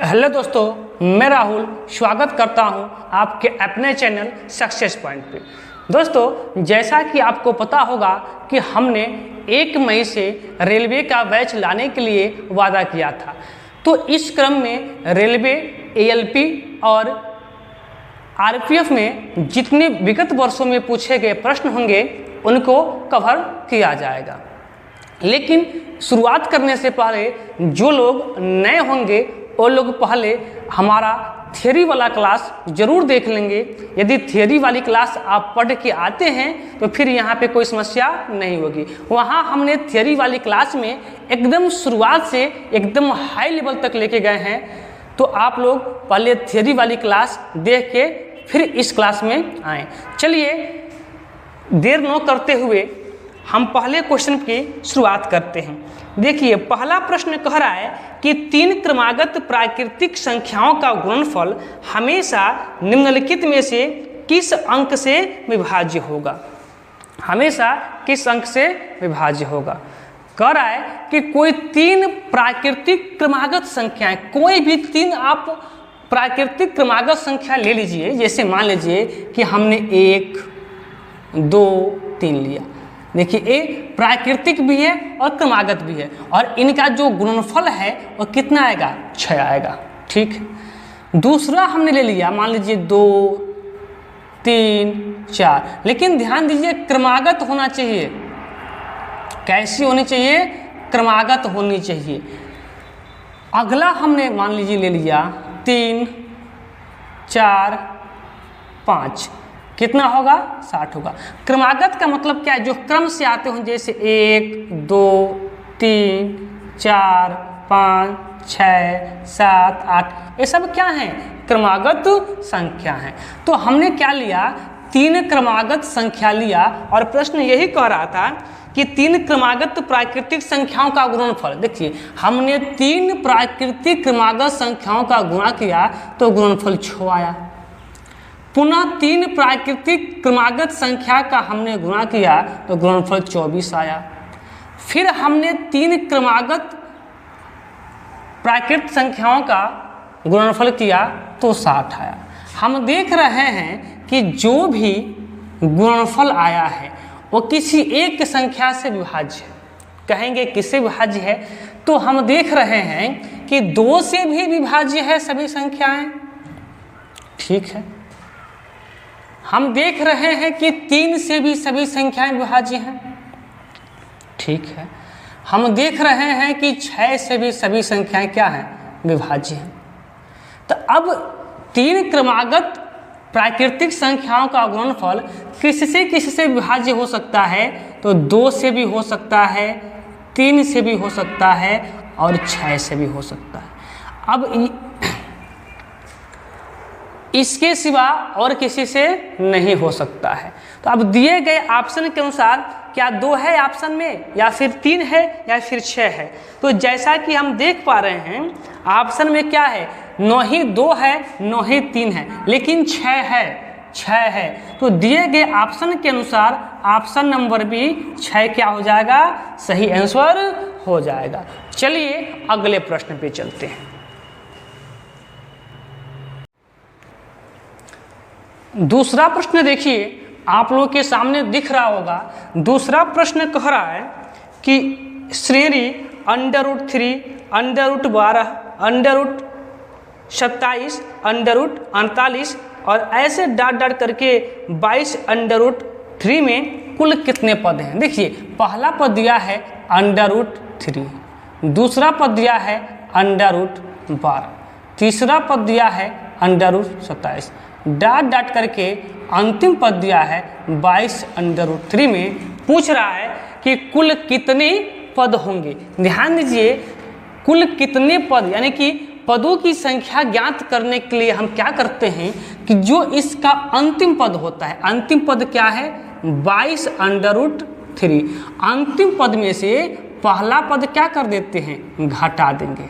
Hello दोस्तों, मैं राहुल स्वागत करता हूं आपके अपने चैनल सक्सेस पॉइंट पे। दोस्तों, जैसा कि आपको पता होगा कि हमने 1 मई से रेलवे का बैच लाने के लिए वादा किया था। तो इस क्रम में रेलवे, एएलपी और आरपीएफ में जितने विगत वर्षों में पूछे गए प्रश्न होंगे उनको कवर किया जाएगा। लेकिन शुरुआत करने से पहले जो लोग नए होंगे वो लोग पहले हमारा थियरी वाला क्लास ज़रूर देख लेंगे। यदि थियरी वाली क्लास आप पढ़ के आते हैं तो फिर यहाँ पे कोई समस्या नहीं होगी। वहाँ हमने थियरी वाली क्लास में एकदम शुरुआत से एकदम हाई लेवल तक लेके गए हैं। तो आप लोग पहले थियरी वाली क्लास देख के फिर इस क्लास में आएँ। चलिए देर न करते हुए हम पहले क्वेश्चन की शुरुआत करते हैं। देखिए, पहला प्रश्न कह रहा है कि 3 क्रमागत प्राकृतिक संख्याओं का गुणनफल हमेशा निम्नलिखित में से किस अंक से विभाज्य होगा। हमेशा किस अंक से विभाज्य होगा। कह रहा है कि कोई 3 प्राकृतिक क्रमागत संख्याएं, कोई भी 3 आप प्राकृतिक क्रमागत संख्या ले लीजिए। जैसे मान लीजिए कि हमने 1, 2, 3 लिया। देखिए, ये प्राकृतिक भी है और क्रमागत भी है, और इनका जो गुणनफल है वो कितना आएगा? 6 आएगा। ठीक है। दूसरा हमने ले लिया, मान लीजिए 2, 3, 4, लेकिन ध्यान दीजिए क्रमागत होना चाहिए। कैसी होनी चाहिए? क्रमागत होनी चाहिए। अगला हमने मान लीजिए ले लिया 3, 4, 5, कितना होगा? 60 होगा। क्रमागत का मतलब क्या है? जो क्रम से आते हों, जैसे 1, 2, 3, 4, 5, 6, 7, 8, ये सब क्या हैं? क्रमागत संख्या हैं। तो हमने क्या लिया? 3 क्रमागत संख्या लिया, और प्रश्न यही कह रहा था कि 3 क्रमागत प्राकृतिक संख्याओं का गुणनफल। देखिए, हमने 3 प्राकृतिक क्रमागत संख्याओं का गुणा किया तो गुणनफल 6 आया। पुनः 3 प्राकृतिक क्रमागत संख्या का हमने गुणा किया तो गुणनफल 24 आया। फिर हमने 3 क्रमागत प्राकृतिक संख्याओं का गुणनफल किया तो 60 आया। हम देख रहे हैं कि जो भी गुणनफल आया है वो किसी एक संख्या से विभाज्य है। कहेंगे किससे विभाज्य है? तो हम देख रहे हैं कि 2 से भी विभाज्य है सभी संख्याएं। ठीक है। हम देख रहे हैं कि 3 से भी सभी संख्याएं विभाज्य हैं। ठीक है। हम देख रहे हैं कि 6 से भी सभी संख्याएं क्या हैं? विभाज्य हैं। तो अब 3 क्रमागत प्राकृतिक संख्याओं का गुणनफल किससे विभाज्य हो सकता है? तो 2 से भी हो सकता है, 3 से भी हो सकता है और 6 से भी हो सकता है। अब इसके सिवा और किसी से नहीं हो सकता है। तो अब दिए गए ऑप्शन के अनुसार क्या 2 है ऑप्शन में, या फिर 3 है, या फिर 6 है? तो जैसा कि हम देख पा रहे हैं ऑप्शन में क्या है? न ही 2 है, न ही 3 है, लेकिन 6 है। 6 है। तो दिए गए ऑप्शन के अनुसार ऑप्शन नंबर भी 6 क्या हो जाएगा? सही आंसर हो जाएगा। चलिए अगले प्रश्न पे चलते हैं। दूसरा प्रश्न देखिए, आप लोगों के सामने दिख रहा होगा। दूसरा प्रश्न कह रहा है कि श्रेणी √3, √12, √27, √48 और ऐसे डॉट करके 22 √3 में कुल कितने पद हैं? देखिए, पहला पद दिया है √3, दूसरा पद दिया है √12, तीसरा पद दिया है √27, डॉट करके अंतिम पद दिया है 22 √3 में। पूछ रहा है कि कुल कितने पद होंगे। ध्यान दीजिए, कुल कितने पद, यानी कि पदों की संख्या ज्ञात करने के लिए हम क्या करते हैं कि जो इसका अंतिम पद होता है, अंतिम पद क्या है? 22 √3। अंतिम पद में से पहला पद क्या कर देते हैं? घटा देंगे।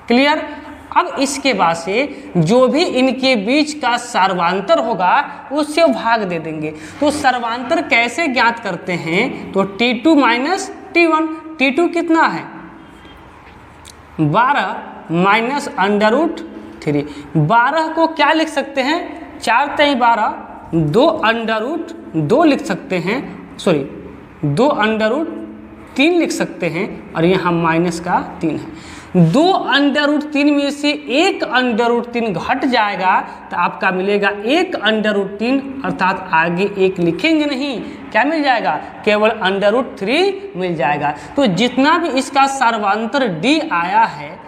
क्लियर? अब इसके बाद से जो भी इनके बीच का सर्वांतर होगा उससे भाग दे देंगे। तो सर्वांतर कैसे ज्ञात करते हैं? तो T2 - T1। T2 कितना है? 12 - 3। 12 को क्या लिख सकते हैं, 4 3 12, 2 अंडर रूट 2 लिख सकते हैं, सॉरी 2 अंडर रूट 3 लिख सकते हैं, और यहाँ माइनस का 3 है। 2 अंडर रूट 3 में से 1 अंडर रूट 3 घट जाएगा तो आपका मिलेगा 1 अंडर रूट 3, अर्थात आगे 1 लिखेंगे नहीं, क्या मिल जाएगा, केवल अंडर रूट 3 मिल जाएगा। तो जितना भी इसका सर्वांतर d आया है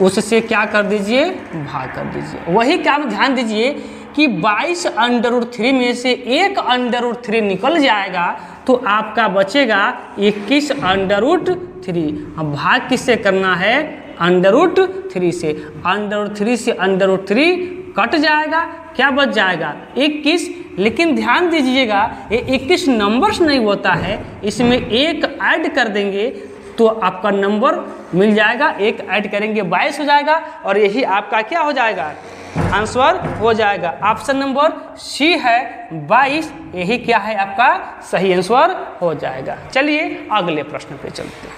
उससे क्या कर दीजिए, भाग कर दीजिए। वही क्या ध्यान दीजिए कि 22 अंडर रूट 3 में से 1 अंडर रूट 3 निकल जाएगा तो आपका बचेगा 21 अंडर रूट 3। अब भाग किससे करना है, अंडर रूट 3 से। अंडर रूट 3 से अंडर रूट 3 कट जाएगा, क्या बच जाएगा 21। लेकिन ध्यान दीजिएगा ये 21 नंबर्स नहीं होता है, इसमें 1 ऐड कर देंगे तो आपका नंबर मिल जाएगा, 1 ऐड करेंगे 22 हो जाएगा, और यही आपका क्या हो जाएगा, आंसर हो जाएगा। ऑप्शन नंबर सी है 22, यही क्या है आपका सही आंसर हो जाएगा। चलिए अगले प्रश्न पे चलते हैं।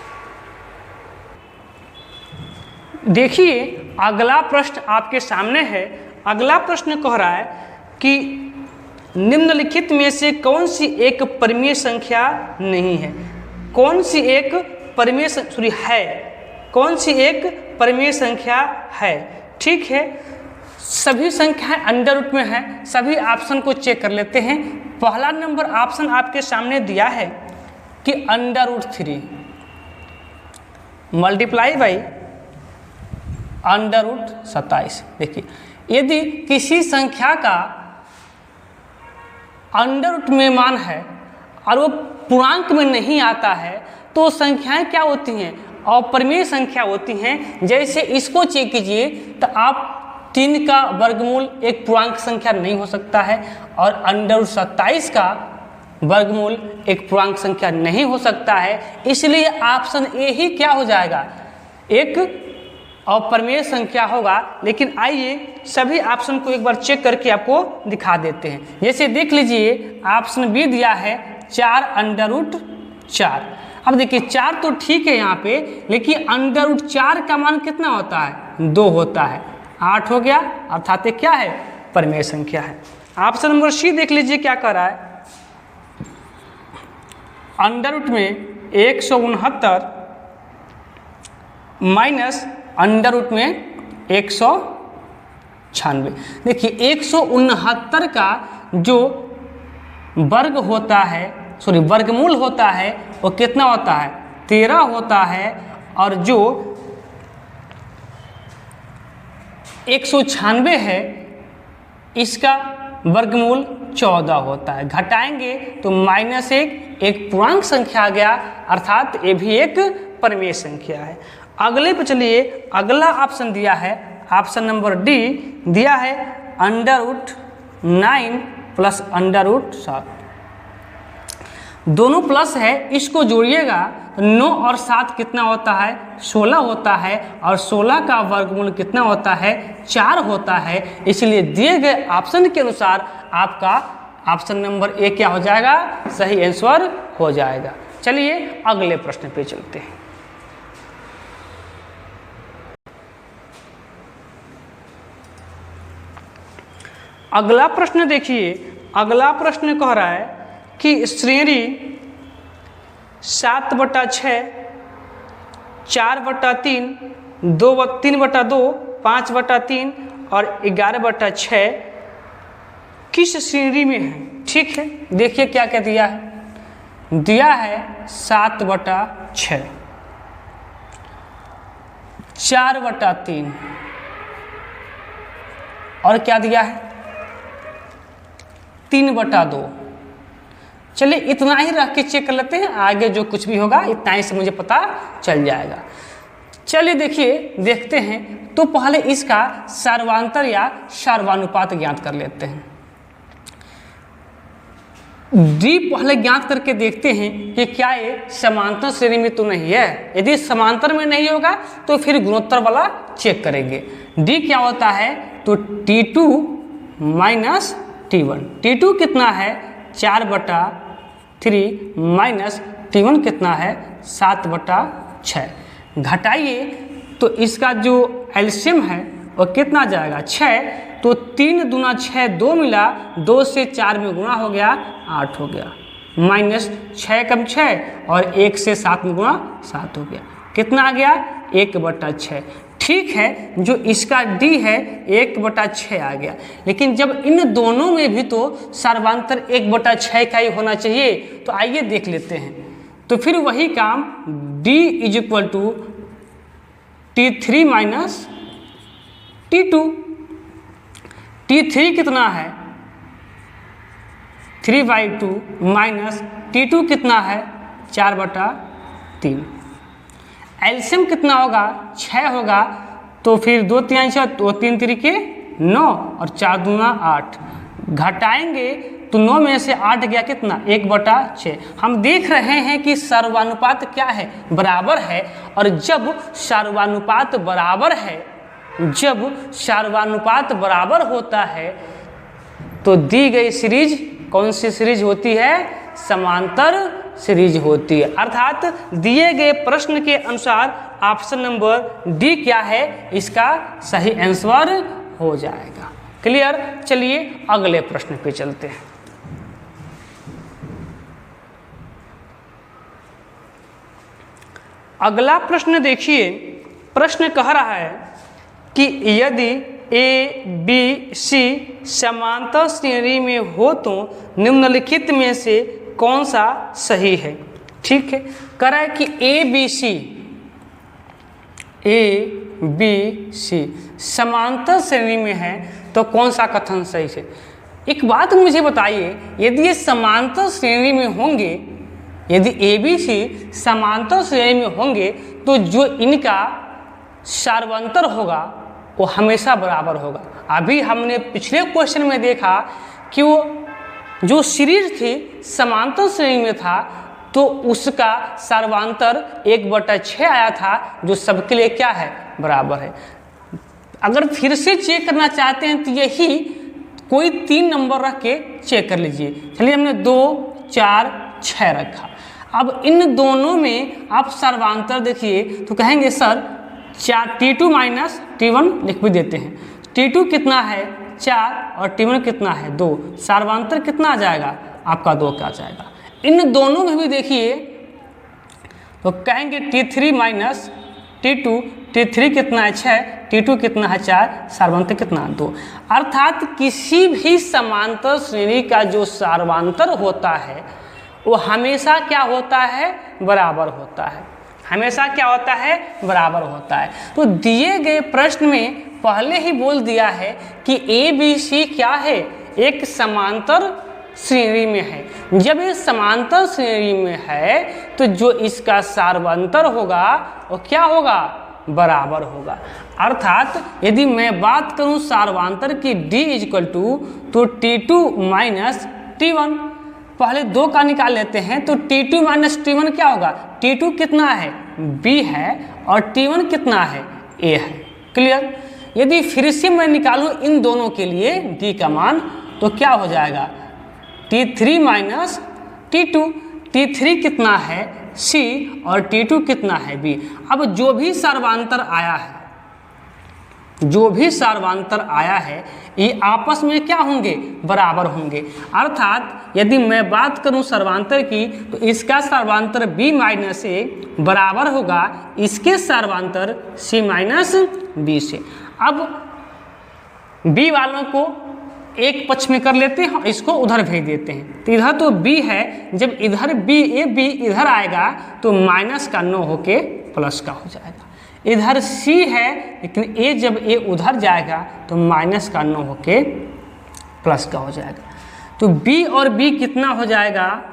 देखिए अगला प्रश्न आपके सामने है। अगला प्रश्न कह रहा है कि निम्नलिखित में से कौन सी एक परिमेय संख्या नहीं है। कौन सी एक परिमेय है, कौन सी एक परिमेय संख्या है। ठीक है, सभी संख्याएं अंडर रूट में है। सभी ऑप्शन को चेक कर लेते हैं। पहला नंबर ऑप्शन आपके सामने दिया है कि under root 3 multiply by under root 27। देखिए यदि किसी संख्या का अंडर रूट में मान है और वो पूर्णांक में नहीं आता है तो संख्याएं क्या होती हैं, अपरिमेय संख्या होती हैं। जैसे इसको चेक कीजिए तो आप 3 का वर्गमूल एक पूर्णांक संख्या नहीं हो सकता है, और अंडर रूट 27 का वर्गमूल एक पूर्णांक संख्या नहीं हो सकता है। इसलिए ऑप्शन ए ही क्या हो जाएगा, एक अपरिमेय संख्या होगा। लेकिन आइए सभी ऑप्शन को एक बार चेक करके आपको दिखा देते हैं। जैसे देख लीजिए ऑप्शन बी दिया है 4 अंडर रूट 4। अब देखिए 4 तो ठीक है यहाँ पे, लेकिन अंडर रूट 4 का मान कितना होता है, 2 होता है, 8 हो गया, अर्थात ये क्या है, परिमेय संख्या है। ऑप्शन नंबर सी देख लीजिए क्या कर रहा है, अंडर रूट में 169 माइनस अंडर रूट में 196। देखिए 169 का जो वर्ग होता है, सॉरी वर्गमूल होता है, वो कितना होता है, 13 होता है, और जो 196 है इसका वर्गमूल 14 होता है। घटाएंगे तो -1, एक पूर्णांक संख्या आ गया, अर्थात ये भी एक परिमेय संख्या है। अगले पे चलिए, अगला ऑप्शन दिया है, ऑप्शन नंबर डी दिया है under root 9 plus under root 7। दोनों प्लस है, इसको जोड़िएगा 9 और 7 कितना होता है, 16 होता है, और 16 का वर्गमूल कितना होता है, 4 होता है। इसलिए दिए गए ऑप्शन के अनुसार आपका ऑप्शन नंबर ए क्या हो जाएगा, सही आंसर हो जाएगा। चलिए अगले प्रश्न पे चलते हैं। अगला प्रश्न देखिए, अगला प्रश्न कह रहा है कि श्रेणी 7/6, 4/3, 3/2, 5/3 और 11/6 किस श्रेणी में है। ठीक है, देखिए क्या क्या दिया है, दिया है 7/6, 4/3 और क्या दिया है 3/2। चलिए इतना ही रख के चेक कर लेते हैं, आगे जो कुछ भी होगा इतना ही से मुझे पता चल जाएगा। चलिए देखिए देखते हैं, तो पहले इसका सर्वांतर या सर्वानुपात ज्ञात कर लेते हैं। डी पहले ज्ञात करके देखते हैं कि क्या ये समांतर श्रेणी में तो नहीं है। यदि समांतर में नहीं होगा तो फिर गुणोत्तर वाला चेक करेंगे। डी क्या होता है, तो T2 माइनस T1। T2 कितना है, 4/3 माइनस T1 कितना है, 7/6। घटाइए तो इसका जो एलसीएम है और कितना जाएगा 6, तो 3 दूना 6 2 मिला, 2 से 4 में गुणा हो गया 8 हो गया, माइनस 6 कम 6 और 1 से 7 में गुणा 7 हो गया, कितना आ गया 1/6। ठीक है, जो इसका D है 1/6 आ गया, लेकिन जब इन दोनों में भी तो सर्वांतर 1/6 का ही होना चाहिए, तो आइए देख लेते हैं। तो फिर वही काम D = T3 minus T2। T3 कितना है 3/2 माइनस T2 कितना है 4/3। एलसीएम कितना होगा 6 होगा, तो फिर 2 3 6, 2 3 3 9 और 4 दूना 8, घटाएंगे तो 9 में से 8 गया कितना 1/6। हम देख रहे हैं कि सर्वानुपात क्या है बराबर है, और जब सर्वानुपात बराबर होता है तो दी गई सीरीज कौन सी सीरीज होती है, समांतर सीरीज होती है। अर्थात दिए गए प्रश्न के अनुसार ऑप्शन नंबर डी क्या है, इसका सही आंसर हो जाएगा। क्लियर। चलिए अगले प्रश्न पे चलते हैं। अगला प्रश्न देखिए, प्रश्न कह रहा है कि यदि ए बी सी समांतर श्रेणी में हो तो निम्नलिखित में से कौन सा सही है। ठीक है, कह रहा है कि ए बी सी समांतर श्रेणी में है तो कौन सा कथन सही है। एक बात मुझे बताइए, यदि ये समांतर श्रेणी में होंगे, यदि ए बी सी समांतर श्रेणी में होंगे तो जो इनका सार्वंतर होगा वो हमेशा बराबर होगा। अभी हमने पिछले क्वेश्चन में देखा कि वो जो सीरीज थी समांतर श्रेणी में था तो उसका सर्वांतर 1/6 आया था, जो सबके लिए क्या है बराबर है। अगर फिर से चेक करना चाहते हैं तो यही कोई 3 नंबर रख के चेक कर लीजिए। चलिए हमने 2 4 6 रखा। अब इन दोनों में आप सर्वांतर देखिए तो कहेंगे सर T2 माइनस T1 लिख भी देते हैं। T2 कितना है 4 और T1 कितना है 2, सर्वांतर कितना आ जाएगा आपका 2 का आ जाएगा। इन दोनों में भी देखिए तो कहेंगे T3 माइनस T2, T3 कितना है 6, T2 कितना है 4, सर्वांतर कितना है 2। अर्थात किसी भी समांतर श्रेणी का जो सर्वांतर होता है वो हमेशा क्या होता है बराबर होता है, हमेशा क्या होता है बराबर होता है। तो दिए गए प्रश्न में पहले ही बोल दिया है कि ए बी सी क्या है, एक समांतर श्रेणी में है। जब ये समांतर श्रेणी में है तो जो इसका सर्वांतर होगा वो क्या होगा बराबर होगा। अर्थात यदि मैं बात करूं सर्वांतर की D तो T2 माइनस T1, पहले 2 का निकाल लेते हैं तो T2 माइनस T1 क्या होगा, T2 कितना है B है और T1 कितना है A है। क्लियर। यदि फिर से मैं निकालूं इन दोनों के लिए D का मान तो क्या हो जाएगा T3 माइनस T2, T3 कितना है C और T2 कितना है B। अब जो भी सर्वांतर आया है ये आपस में क्या होंगे बराबर होंगे। अर्थात यदि मैं बात करूं सर्वांतर की तो इसका सर्वांतर B माइनस A बराबर होगा इसके सर्वांतर C माइनस B से। अब B वालों को एक पक्ष में कर लेते हैं, इसको उधर भेज देते हैं। तो इधर तो B है, जब इधर B इधर आएगा तो माइनस का 9 होके प्लस का हो जाएगा। इधर C है लेकिन A जब A उधर जाएगा तो माइनस का 9 होके प्लस का हो जाएगा। तो B और B कितना हो जाएगा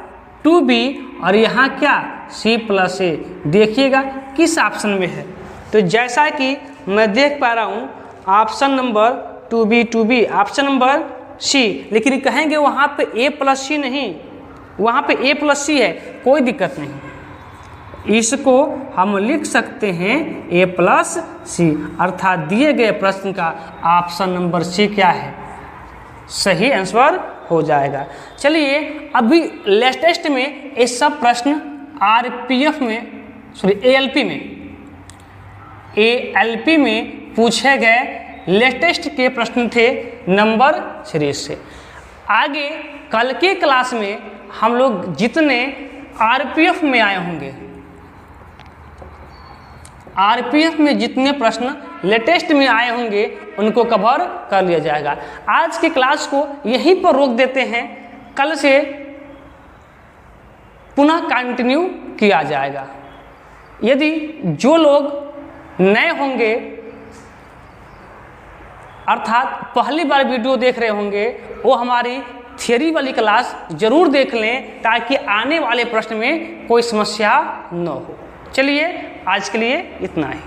2B और यहाँ क्या C प्लस A। देखिएगा किस ऑप्शन में है। तो जैसा कि मैं देख पा रहा हूँ option number 2B option number C, लेकिन कहेंगे वहाँ पे A प्लस C नहीं, वहाँ पे A प्लस C है, कोई दिक्कत नहीं। इसको हम लिख सकते हैं A प्लस C। अर्थात दिए गए प्रश्न का ऑप्शन नंबर C क्या है सही आंसर हो जाएगा। चलिए अभी लेटेस्ट में ये सब प्रश्न RPF में ALP में पूछे गए लेटेस्ट के प्रश्न थे नंबर सीरीज से। आगे कल के क्लास में हम लोग जितने आरपीएफ में आए होंगे, आरपीएफ में जितने प्रश्न लेटेस्ट में आए होंगे उनको कवर कर लिया जाएगा। आज की क्लास को यहीं पर रोक देते हैं, कल से पुनः कंटिन्यू किया जाएगा। यदि जो लोग नए होंगे अर्थात पहली बार वीडियो देख रहे होंगे वो हमारी थियरी वाली क्लास जरूर देख लें ताकि आने वाले प्रश्न में कोई समस्या न हो। चलिए आज के लिए इतना ही।